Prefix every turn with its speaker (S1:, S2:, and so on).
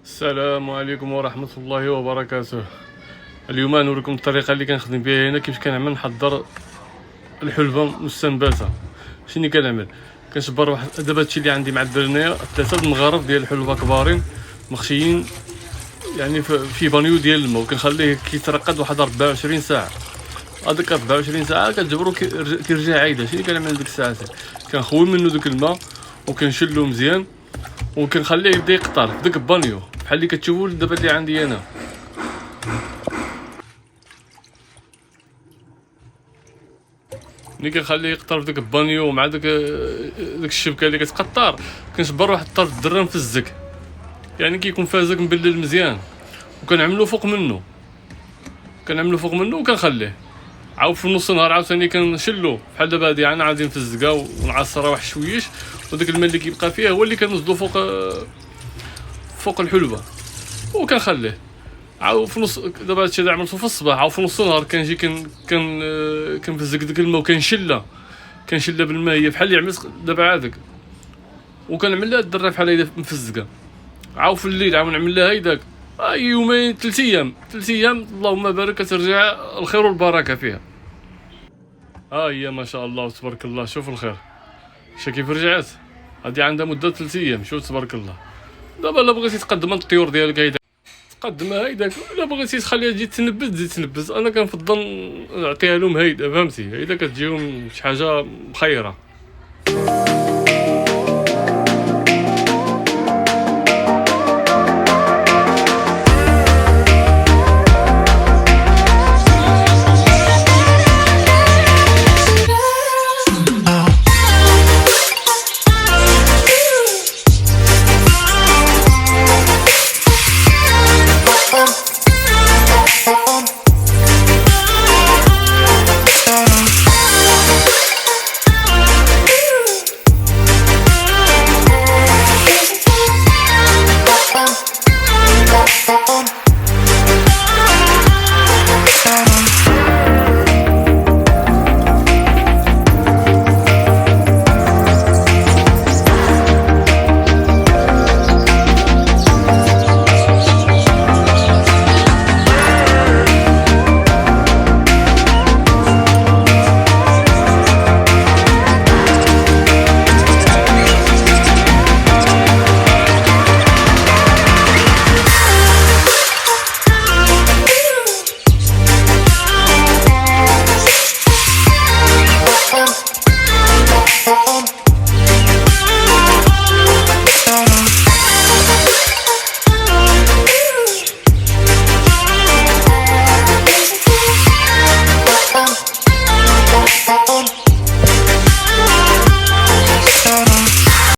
S1: السلام عليكم ورحمة الله وبركاته. اليوم نوريكم الطريقة اللي كنخدم بها هنا، كيفاش كنعمل نحضر الحلبة مستنبتة. شنو كنعمل؟ كنشبر واحد، دابا هادشي اللي عندي معبر هنايا 3 المغارف ديال الحلبة كبارين مخشيين يعني في بانيو ديال الماء، وكنخليه كيترقد واحد 24 ساعة. هذيك 24 ساعة كتجبرو كيرجع عايدة. شنو كنعمل ديك الساعات؟ كنخوي منو دوك الماء وكنشلو مزيان وكنخليه يبدا يقطر في داك البانيو بحال اللي كتشوفوا دابا اللي عندي انا. ملي كنخليه يقطر في داك البانيو مع داك الشبكه اللي كتقطر، كنشبر واحد الطرف الدرة مفزك، يعني كيكون فازك مبلل مزيان، وكنعملو فوق منه وكنخليه. عاود في نص النهار عاوتاني كنشلو بحال دابا هادي انا عادي مفزقه ونعصرها واحد شويش، وداك الماء اللي كيبقى فيها هو اللي كنوزلو فوق الحلبة وكنخليه. عاود في نص، دابا هادشي اللي عملتو في الصباح، عاود في نص النهار كنجي كنفزق داك الماء وكنشلها بالماء، هي بحال اللي عملت دابا عادك، وكنعمل لها الدره بحال هيدا مفزقه. عاود في الليل عاود نعمل لها هيداك. يومين 3 ايام اللهم بارك كترجع الخير والبركه فيها. هي ما شاء الله تبارك الله، شوف الخير شا كيف رجعت. هادي عندها مده 3 ايام، شوف تبارك الله. دابا الا بغيتي تقدم الطيور ديالك هيدا تقدمها هيداك، الا بغيتي تخليها تجي تنبز انا كنفضل نعطيها لهم هيدا، فهمتي؟ هيدا كتجيهم شي حاجه مخيره.